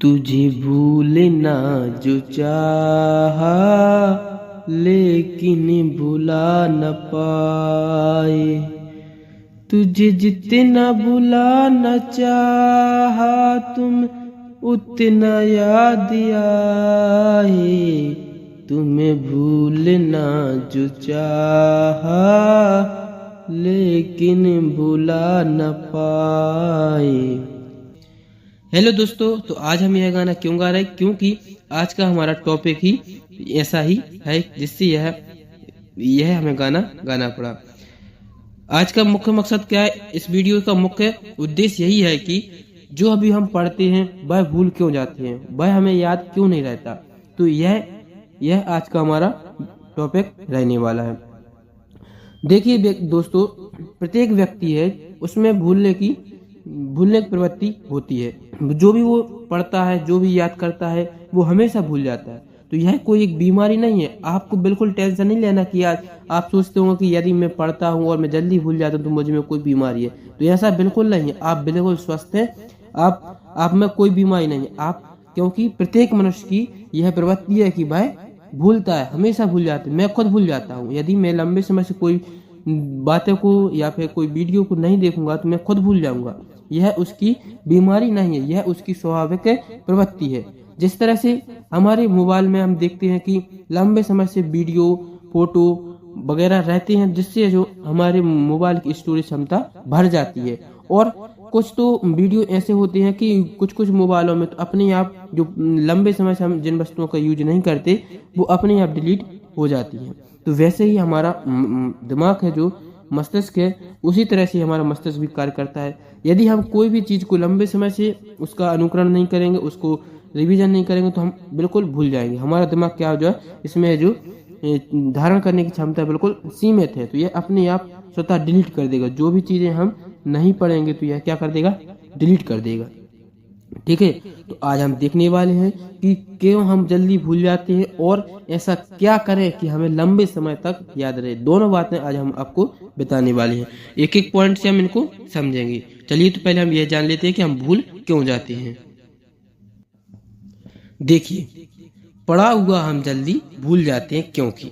तुझे भूलना जो चाहा लेकिन भुला न पाए। तुझे जितना भुलाना चाहा तुम उतना याद आए। तुम्हें भूलना जो चाहा लेकिन भुला न पाए। हेलो दोस्तों, तो आज हम यह गाना क्यों गा रहे हैं? क्योंकि आज का हमारा टॉपिक ही ऐसा ही है जिससे यह हमें गाना पड़ा। आज का मुख्य मकसद क्या है? इस वीडियो का मुख्य उद्देश्य यही है कि जो अभी हम पढ़ते हैं वह भूल क्यों जाते हैं, वह हमें याद क्यों नहीं रहता। तो यह आज का हमारा टॉपिक रहने वाला है। देखिए दोस्तों, प्रत्येक व्यक्ति है उसमें भूलने की प्रवृत्ति होती है। जो भी वो पढ़ता है, जो भी याद करता है, वो हमेशा भूल जाता है। तो यह कोई एक बीमारी नहीं है। आपको बिल्कुल टेंशन नहीं लेना कि यार आप सोचते होंगे कि यदि मैं पढ़ता हूँ और मैं जल्दी भूल जाता हूँ तो मुझ में कोई बीमारी है। तो ऐसा बिल्कुल नहीं है। आप बिल्कुल स्वस्थ हैं। आप में कोई बीमारी नहीं है। क्योंकि प्रत्येक मनुष्य की यह प्रवृत्ति है कि वह भूलता है, हमेशा भूल जाता है। मैं खुद भूल जाता हूँ। यदि मैं लंबे समय से कोई बातों को या फिर कोई वीडियो को नहीं देखूंगा तो मैं खुद भूल जाऊंगा। यह उसकी बीमारी नहीं है, यह उसकी स्वाभाविक प्रवृत्ति है। जिस तरह से हमारे मोबाइल में हम देखते हैं कि लंबे समय से वीडियो, फोटो वगैरह रहते हैं, जिससे जो हमारे मोबाइल की स्टोरेज क्षमता भर जाती है। और कुछ तो वीडियो ऐसे होते हैं कि कुछ मोबाइलों में तो अपने आप जो लंबे समय से हम जिन वस्तुओं का यूज नहीं करते वो अपने आप डिलीट हो जाती है। तो वैसे ही हमारा दिमाग है, जो मस्तिष्क है, उसी तरह से हमारा मस्तिष्क भी कार्य करता है। यदि हम कोई भी चीज़ को लंबे समय से उसका अनुकरण नहीं करेंगे, उसको रिवीजन नहीं करेंगे, तो हम बिल्कुल भूल जाएंगे। हमारा दिमाग क्या हो जाए, इसमें जो धारण करने की क्षमता बिल्कुल सीमित है। तो यह अपने आप स्वतः डिलीट कर देगा। जो भी चीज़ें हम नहीं पढ़ेंगे तो यह क्या कर देगा, डिलीट कर देगा। ठीक है, तो आज हम देखने वाले हैं कि क्यों हम जल्दी भूल जाते हैं और ऐसा क्या करें कि हमें लंबे समय तक याद रहे। दोनों बातें आज हम आपको बताने वाले हैं। एक एक पॉइंट से हम इनको समझेंगे। चलिए, तो पहले हम यह जान लेते हैं कि हम भूल क्यों जाते हैं। देखिए, पढ़ा हुआ हम जल्दी भूल जाते हैं क्योंकि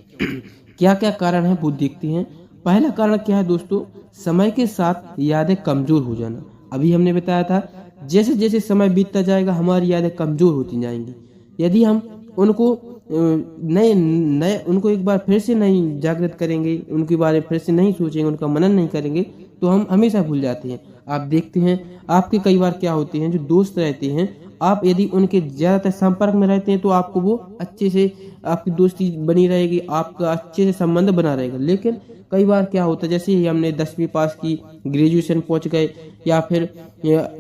क्या क्या कारण है वो देखते हैं। पहला कारण क्या है दोस्तों? समय के साथ यादें कमजोर हो जाना। अभी हमने बताया था जैसे जैसे समय बीतता जाएगा हमारी यादें कमजोर होती जाएंगी। यदि हम उनको नए उनको एक बार फिर से नहीं जागृत करेंगे, उनके बारे में फिर से नहीं सोचेंगे, उनका मनन नहीं करेंगे, तो हम हमेशा भूल जाते हैं। आप देखते हैं आपके कई बार क्या होते हैं, जो दोस्त रहते हैं, आप यदि उनके ज्यादातर संपर्क में रहते हैं तो आपको वो अच्छे से आपकी दोस्ती बनी रहेगी, आपका अच्छे से संबंध बना रहेगा। लेकिन कई बार क्या होता है, जैसे ही हमने 10वीं पास की, ग्रेजुएशन पहुंच गए या फिर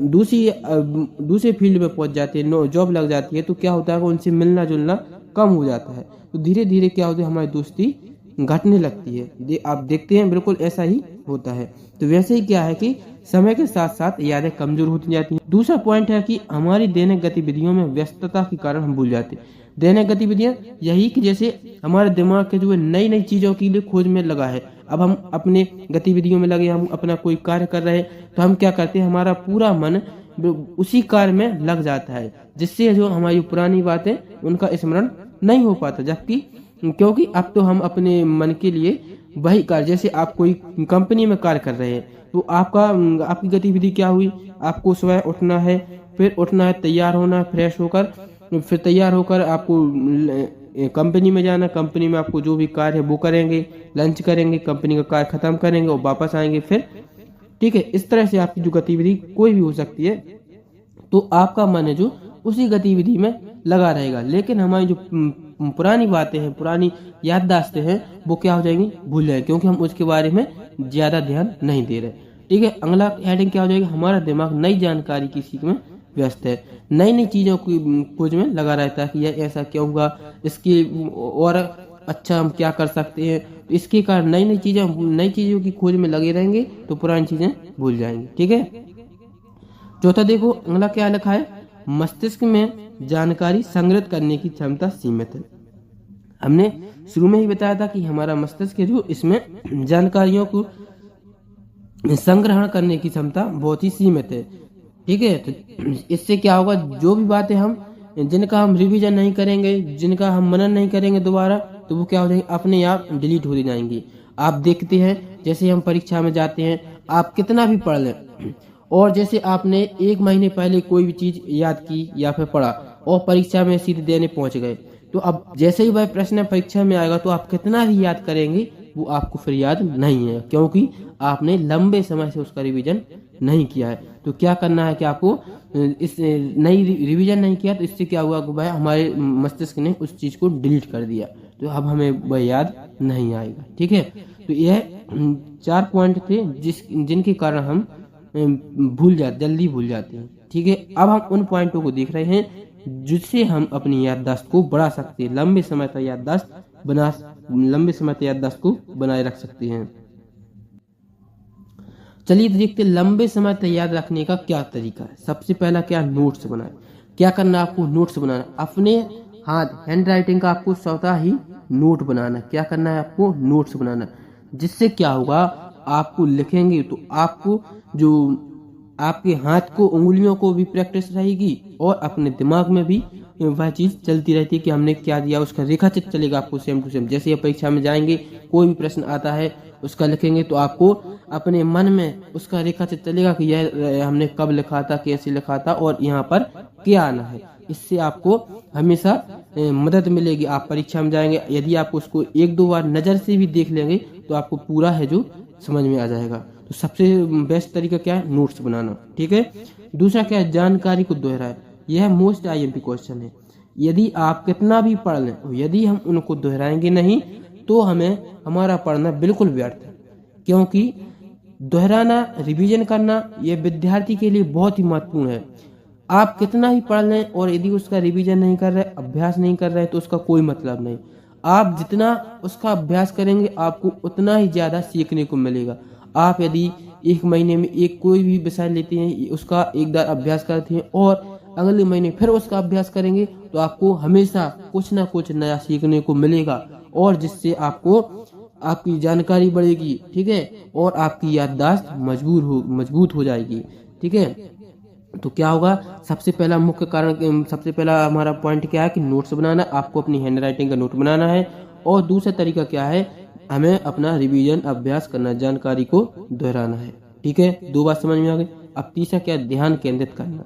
दूसरे फील्ड में पहुंच जाते हैं, जॉब लग जाती है, तो क्या होता है उनसे मिलना जुलना कम हो जाता है। तो धीरे धीरे क्या होता है, हमारी दोस्ती घटने लगती है। आप देखते हैं बिल्कुल ऐसा ही होता है। तो वैसे ही क्या है कि समय के साथ साथ यादें कमजोर होती जाती हैं। दूसरा पॉइंट है कि हमारी दैनिक गतिविधियों में व्यस्तता के कारण हम भूल जाते हैं। दैनिक गतिविधियां यही कि जैसे हमारे दिमाग के जो नई नई चीजों के लिए खोज में लगा है, अब हम अपने गतिविधियों में लगे, हम अपना कोई कार्य कर रहे हैं, तो हम क्या करते हैं, हमारा पूरा मन उसी कार्य में लग जाता है, जिससे जो हमारी पुरानी बातें उनका स्मरण नहीं हो पाता। जबकि क्योंकि अब तो हम अपने मन के लिए वही कार्य, जैसे आप कोई कंपनी में कार्य कर रहे हैं, तो आपकी गतिविधि क्या हुई, आपको सुबह उठना है, फिर उठना है, तैयार होना है, फ्रेश होकर, फिर तैयार होकर आपको कंपनी में जाना, कंपनी में आपको जो भी कार्य है वो करेंगे, लंच करेंगे, कंपनी का कार्य खत्म करेंगे और वापस आएंगे फिर। ठीक है, इस तरह से आपकी जो गतिविधि कोई भी हो सकती है, तो आपका मन है जो उसी गतिविधि में लगा रहेगा। लेकिन हमारी जो पुरानी बातें हैं, पुरानी याददाश्तें हैं, वो क्या हो जाएंगी, भूल जाएंगे, क्योंकि हम उसके बारे में ज्यादा ध्यान नहीं दे रहे। ठीक है, अगला हेडिंग क्या हो जाएगा, हमारा दिमाग नई जानकारी की सीख में व्यस्त है, नई नई चीजों की खोज में लगा रहता है कि यह ऐसा क्यों हुआ, इसकी और अच्छा हम क्या कर सकते हैं। तो इसके कारण नई चीजों की खोज में लगे रहेंगे तो पुरानी चीजें भूल जाएंगे। ठीक है, चौथा देखो अगला क्या लिखा है, मस्तिष्क में जानकारी संग्रहित करने की क्षमता सीमित है। हमने शुरू में ही बताया था कि हमारा मस्तिष्क है जो इसमें जानकारियों को संग्रहण करने की क्षमता बहुत ही सीमित है। ठीक है। तो इससे क्या होगा, जो भी बातें हम जिनका हम रिवीजन नहीं करेंगे, जिनका हम मनन नहीं करेंगे दोबारा, तो वो क्या हो जाएंगे, अपने आप डिलीट होती जाएंगी। आप देखते हैं जैसे हम परीक्षा में जाते हैं, आप कितना भी पढ़ लें, और जैसे आपने 1 महीने पहले कोई भी चीज याद की या फिर पढ़ा और परीक्षा में सीधे देने पहुंच गए, तो अब जैसे ही वह प्रश्न परीक्षा में आएगा तो आप कितना भी याद करेंगे वो आपको फिर याद नहीं है, क्योंकि आपने लंबे समय से उसका रिवीजन नहीं किया है। तो क्या करना है कि आपको इस नई रिवीजन नहीं किया, तो इससे क्या हुआ कि भाई हमारे मस्तिष्क ने उस चीज को डिलीट कर दिया, तो अब हमें वह याद नहीं आएगा। ठीक है। तो यह 4 पॉइंट थे जिनके कारण हम जल्दी भूल जाते हैं। ठीक है। अब हम उन पॉइंटों को देख रहे हैं जिससे हम अपनी याददाश्त को बढ़ा सकते हैं, लंबे समय तक याददाश्त को बनाए रख सकते हैं। चलिए देखते लंबे समय तक याद रखने का क्या तरीका है। सबसे पहला क्या, नोट्स बनाए। क्या करना, आपको नोट्स बनाना, अपने हाथ हैंड राइटिंग का आपको स्वतः ही नोट बनाना। क्या करना है, आपको नोट्स बनाना, जिससे क्या होगा, आपको लिखेंगे तो आपको जो आपके हाथ को, उंगलियों को भी प्रैक्टिस रहेगी और अपने दिमाग में भी वह चीज चलती रहती है कि हमने क्या दिया, उसका रेखाचित्र चलेगा आपको सेम टू सेम। जैसे आप परीक्षा में जाएंगे, कोई भी प्रश्न आता है उसका लिखेंगे तो आपको अपने मन में उसका रेखाचित्र चलेगा कि यह हमने कब लिखा था, कैसे लिखा था और यहाँ पर क्या आना है। इससे आपको हमेशा मदद मिलेगी। आप परीक्षा में जाएंगे, यदि आप उसको 1-2 बार नजर से भी देख लेंगे तो आपको पूरा है जो समझ में आ जाएगा। तो सबसे बेस्ट तरीका क्या है, नोट्स बनाना। ठीक है। दूसरा क्या है, जानकारी को दोहराए। यह मोस्ट IMP क्वेश्चन है। यदि आप कितना भी पढ़ लें, यदि हम उनको दोहराएंगे नहीं तो हमारा पढ़ना बिल्कुल व्यर्थ है, क्योंकि दोहराना, रिवीजन करना यह विद्यार्थी के लिए बहुत ही महत्वपूर्ण है। आप कितना ही पढ़ लें और यदि उसका रिवीजन नहीं कर रहे, अभ्यास नहीं कर रहे, तो उसका कोई मतलब नहीं। आप जितना उसका अभ्यास करेंगे आपको उतना ही ज्यादा सीखने को मिलेगा। आप यदि 1 महीने में कोई भी विषय लेते हैं, उसका एक बार अभ्यास करते हैं और अगले महीने फिर उसका अभ्यास करेंगे, तो आपको हमेशा कुछ ना कुछ नया सीखने को मिलेगा और जिससे आपकी जानकारी बढ़ेगी। ठीक है। और आपकी याददाश्त मजबूत हो जाएगी। ठीक है। तो क्या होगा, सबसे पहला मुख्य कारण, सबसे पहला हमारा पॉइंट क्या है कि नोट्स बनाना, आपको अपनी हैंड राइटिंग का नोट बनाना है। और दूसरा तरीका क्या है, हमें अपना रिवीजन अभ्यास करना, जानकारी को दोहराना है। ठीक है। 2 बात समझ में आ गई। अब तीसरा क्या, ध्यान केंद्रित करना।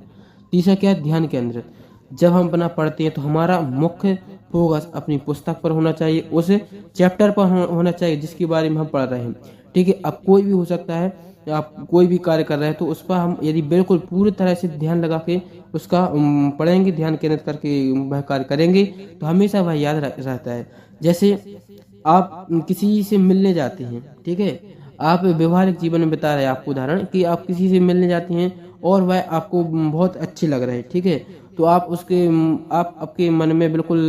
तीसरा क्या है, ध्यान केंद्रित। जब हम अपना पढ़ते हैं तो हमारा मुख्य फोकस अपनी पुस्तक पर होना चाहिए, उस चैप्टर पर होना चाहिए जिसके बारे में हम पढ़ रहे हैं। ठीक है। अब कोई भी हो सकता है, आप कोई भी कार्य कर रहे हैं तो उस पर हम यदि बिल्कुल पूरी तरह से ध्यान लगा के उसका पढ़ेंगे, ध्यान केंद्रित करके वह कार्य करेंगे, तो हमेशा वह याद रहता है। जैसे आप किसी से मिलने जाते हैं, ठीक है, आप व्यवहारिक जीवन में बता रहे हैं आपको उदाहरण कि आप किसी से मिलने जाते हैं और वह आपको बहुत अच्छे लग रहे हैं। ठीक है। तो आप आपके मन में बिल्कुल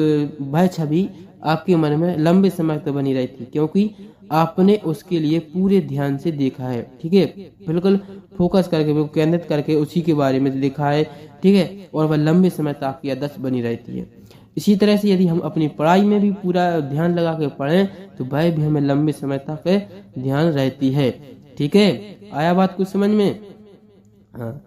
वह छवि आपके मन में लंबे समय तक बनी रहती, क्योंकि आपने उसके लिए पूरे ध्यान से देखा है। ठीक है। बिल्कुल फोकस करके, बिल्कुल केंद्रित करके उसी के बारे में देखा है। ठीक है। और वह लंबे समय तक आपकी याददाश्त बनी रहती है। इसी तरह से यदि हम अपनी पढ़ाई में भी पूरा ध्यान लगा के पढ़ें तो वह भी हमें लंबे समय तक ध्यान रहती है। ठीक है। आया बात कुछ समझ में? हाँ।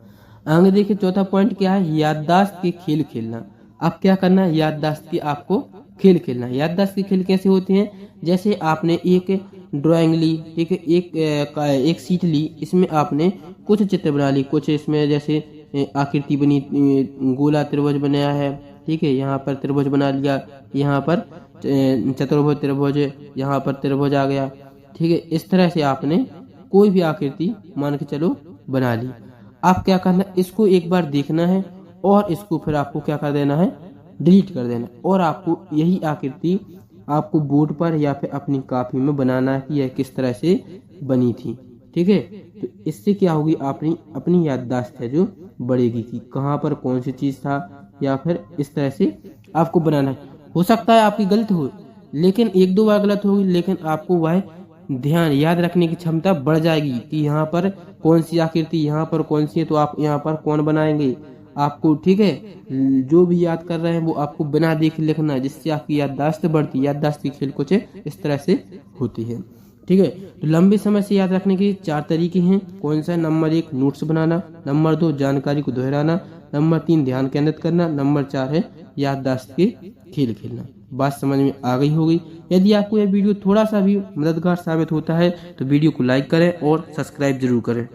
आगे देखिए, चौथा पॉइंट क्या है, याददाश्त के खेल खेलना। अब क्या करना है, याददाश्त के आपको खेल खेलना। याददाश्त के खेल कैसे होते हैं, जैसे आपने एक ड्राइंग ली, ठीक है, एक सीट ली, इसमें आपने कुछ चित्र बना ली, कुछ इसमें जैसे आकृति बनी, गोला त्रिभुज बनाया है। ठीक है। यहाँ पर त्रिभुज बना लिया, यहाँ पर चतुर्भुज त्रिभुज, यहाँ पर त्रिभुज आ गया। ठीक है। इस तरह से आपने कोई भी आकृति मान के चलो बना ली। आप क्या करना, इसको एक बार देखना है और इसको फिर आपको क्या कर देना है, डिलीट कर देना। और आपको यही आकृति आपको बोर्ड पर या फिर अपनी कॉपी में बनाना है कि यह किस तरह से बनी थी। ठीक है। तो इससे क्या होगी, अपनी याददाश्त है जो बढ़ेगी कि कहाँ पर कौन सी चीज था, या फिर इस तरह से आपको बनाना है। हो सकता है आपकी गलत हो, लेकिन 1-2 बार गलत होगी, लेकिन आपको वह ध्यान याद रखने की क्षमता बढ़ जाएगी कि यहाँ पर कौन सी आकृति, यहाँ पर कौन सी है, तो आप यहाँ पर कौन बनाएंगे आपको। ठीक है। जो भी याद कर रहे हैं वो आपको बिना देखे लिखना है, जिससे आपकी याददाश्त बढ़ती है। याददाश्त की खेल कुछ इस तरह से होती है। ठीक है। तो लंबे समय से याद रखने के 4 तरीके हैं। कौन सा? नंबर 1 नोट्स बनाना, नंबर 2 जानकारी को दोहराना, नंबर 3 ध्यान केंद्रित करना, नंबर 4 है याददाश्त के खेल खेलना। बात समझ में आ गई होगी। यदि आपको यह वीडियो थोड़ा सा भी मददगार साबित होता है तो वीडियो को लाइक करें और सब्सक्राइब जरूर करें।